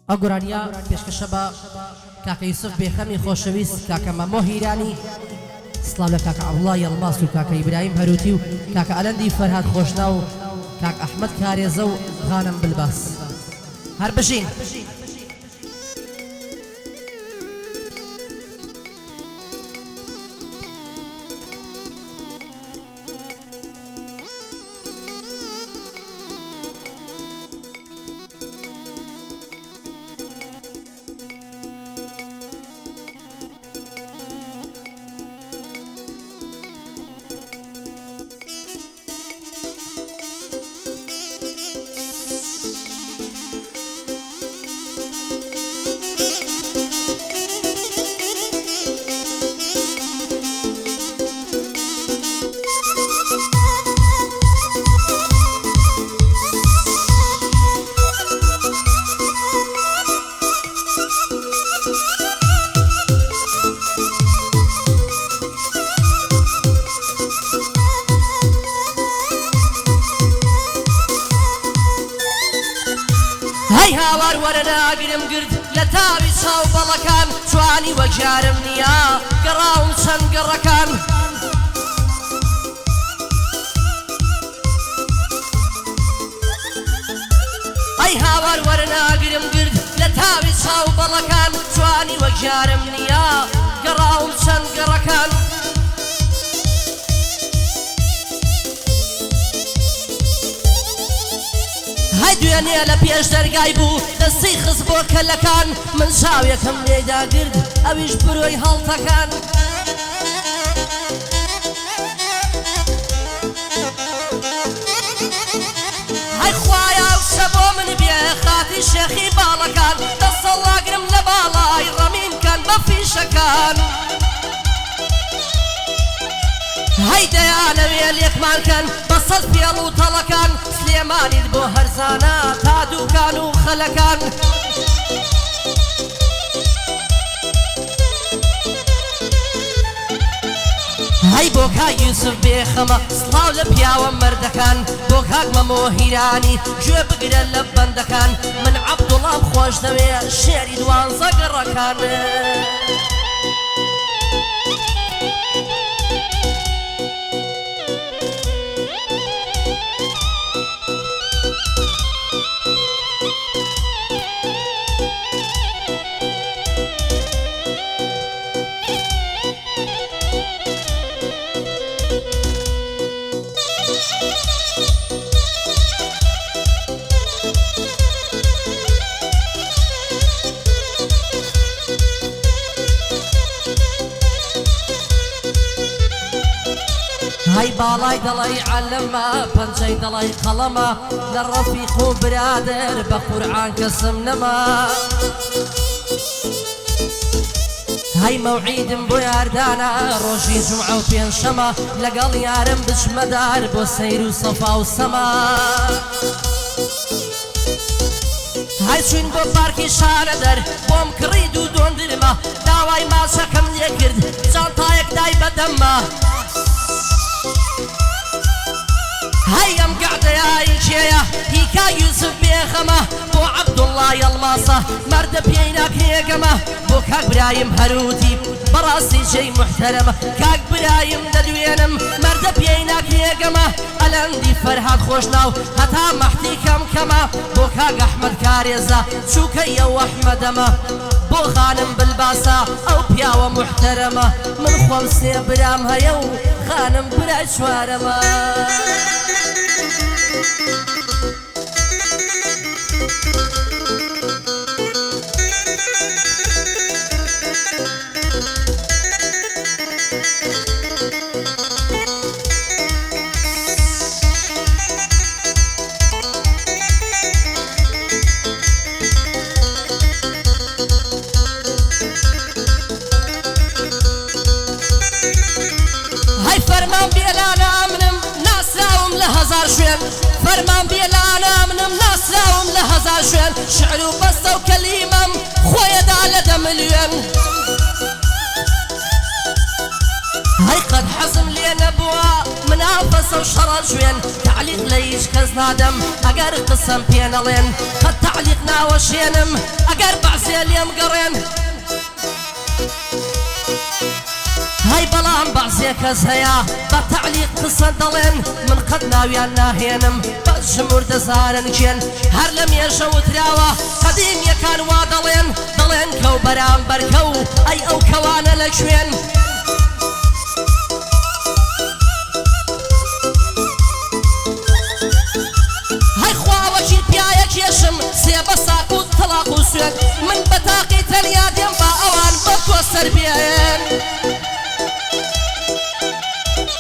ئەگۆرانیا پێشکەشە بە کاکە یوسف بێخەمی خۆشەویست کاکە مەمۆ هیرانی سڵاو لە کاکە عەبدوڵڵا یەڵماس و کاکە ئیبراهیم هەروتی و کاکە ئەلەندی فەرهاد خۆشنا و کاک ئەحمەد کارێزە و غانم بلباس هەر بژین هەی هاوار وەرە ناگرم گرد لە تاوی چاو بەڵەکان جوانی وەجارم نییە گەڕاوم چەند گەڕەکان هەی هاوار وەرە ناگرم گرد لە تاوی چاو بەڵەکان جوانی وەجارم نییە گەڕاوم چەند گەڕەکان هەی دوێنێ لە پێش دەرگای بوو دەستی خز بۆ کەلەکان من چاوێکم لێدا گرد ئەویش برۆی هەڵتەکان هەی خوایە ئەوشە بۆ من بێ خاتی شێخی باڵەکان دەسەڵاگرم لە باڵای ڕەمینکەن بە فیشەکان هەی دەیانەوێ لێکمانکەن بە سەد پێڵ و تەڵەکان سلێمانیت بۆ هەرزانە تا دووکان و خەلەکان هەی بۆ کاک یوسف بێخەمە سڵاو لە پیاوە مەردەکان بۆ کاک مەمۆ هیرانی گوێ بگرە لە بەندەکان من عەبدوڵڵام خۆش دەوێ شێری دوانزە گەڕەکان هەی باڵای دەڵی عەلەمە پەنجەی دەڵی قەڵەمە لە ڕەفیق و برادر بە قورعان کەسم نەما هەی مەوعیدم بۆ یاردانە ڕۆژی جومعە و پێنجشەمە لەگەڵ یارم بچمەدار بۆ سەیر و سەفا و سەما هەی چوین بۆ پارکی شارەدەر بۆم کڕی دوو دۆندرمە داوای ماچەکەم لێ کرد جانتایەک دای بەدەمە هەی ئەم گەعدەیایی کێیە هی کاک یوسف بێخەمە بۆ عەبدوڵڵا یەڵماسە مەردە پێی ناکرێگەمە بۆ کاک برایم هەروتی بەڕاستی جێی محتەرەمە کاک برایم دەدوێنم مەردە پێی ناکرێگەمە ئەلەندی فەرهاد خۆشنا و هەتا مەحتی کەمکەمە بۆ کاک ئەحمەد کارێزە چووکەیە و ئەحمەدەمە بۆ خانم بلباسە ئەو پیاوە محتەرەمە من خۆم سێ برام هەیە و خانم برای چوارەمە فەرمان بێلانە منم ناسراوم لە هەزار شوێن فەرمان بێلانە منم ناسراوم لە هەزار شوێن شعر و بەستە و کەلیمەم خۆیەدا لە دەملیێن هەی قەد حەزم لێ نەبووە منافە بەسە و شەڕە جوێن تعلیق لە هیچ کەس نادەم ئەگەر قسەم پێ نەڵێن قەت تعلیق ناوەشێنم ئەگەر بەعسێ لێم گەڕێن هاي بەڵام بەعزێ کەس هەیە بە تعلیق قسە دەڵێن من قەت ناویان ناهێنم بەس ژمور دەزانن کێن هەر لە مێژە وتراوە قەدیمیەکان وا دەڵێن کەو بەرامبەر کەو ئەی ئەو کەوانە لەکوێن هەی خواوەکی پیاە کێشم سێ بە ساق و تەڵاق و سوێن من بە تاقی تەنیا دێم با ئەوان بە تۆ سەر بێن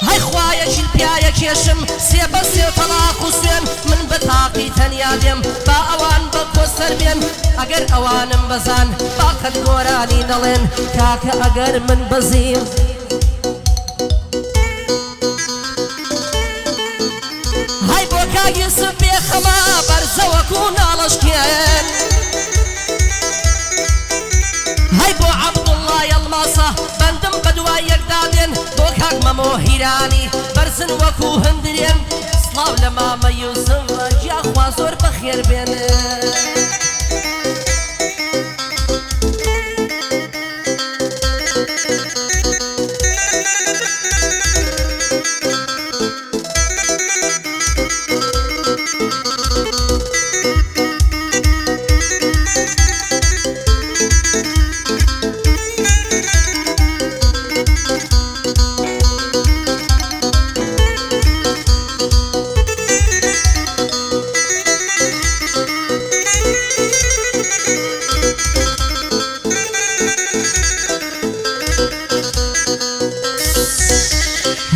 هەی خوایەکی پیاە کێشم سێ بە سێ تەڵاق و سوێن من بە تاقی تەنیا دێم با ئەوان بە تۆ سەر بێن ئەگەر ئەوانم بەزان باقەت گۆرانی دەڵێن کاکە ئەگەر من بەزیم هەی بۆ کاگیسم بێخەما بەرزەوەکو ناڵەشکێن هەی بۆ عەبدوڵڵای ئەڵماسە بەندم بە دوای یەکدادێن بۆ کاک مەمۆ هیرانی بەرزن وەکو هەندرێن سڵاو لە مامە یوسف گیاخوا زۆر بەخێر بێن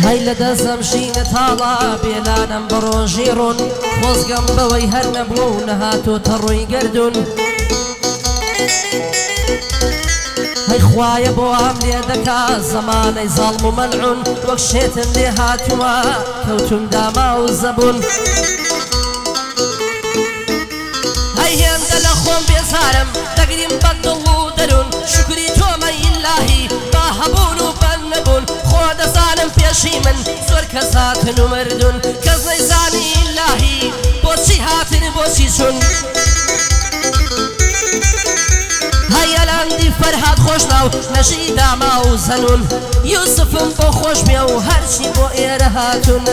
هەی لە دەزەم شینە تاڵا بێلانم بە ڕۆژی ڕوون خۆزگەم بەوەی هەر نەبوو نەهاتۆتە ڕووی گەردون هەی خوایە بۆ ئام لێ دەکا زەمانەی زاڵم و مەلعون وەک شێتم لێ هاتووە کەوتم داما و زەبوون هەی هێندە لە خۆم بێزارم دەگریم بە دڵ و دەرون شکری تۆمە ئیلاهی با هەبوون و بەن نەبوون خۆ دەزانم پێشی من زۆر کەس هاتن و مردون کەس نەیزانی ئیلاهی بۆچی هاتن بۆچی چون هەیە لاندی فەرهاد خۆش ناو نەژی داما و زەنون یوسفم بۆ خۆش بێ و هەرچی بۆ ئێرە هاتون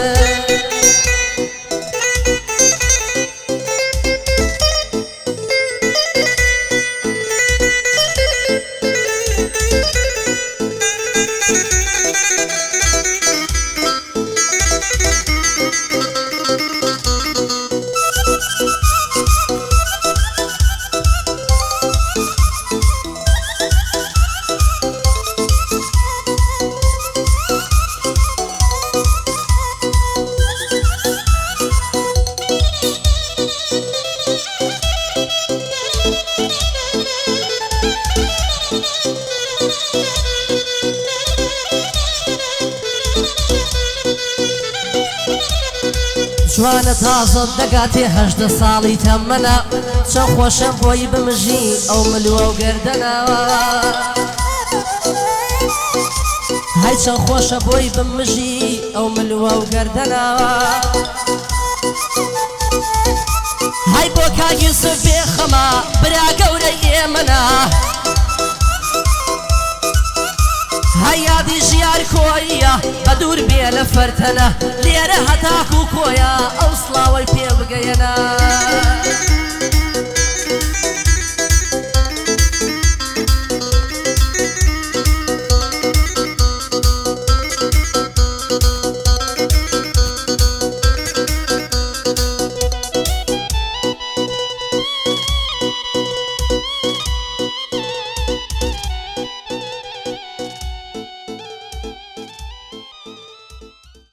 جوانە تازە دەگاتێ هەژدە ساڵی تەمەنە چەند خۆشە بۆی بمژی ئەو ملووە و گەردەنەوە هەی چەند خۆشە بۆی بمژی ئەو ملووە و گەردەنەوە هەی بۆ کاگیسف بێخەما برا گەورەی ئێمەنە هەی یادی ژیار کۆیە بە دوور بێ لە فەرتەنە لێرە هەتاک و کۆیە ئەو سڵاوەی پێ بگەیەنە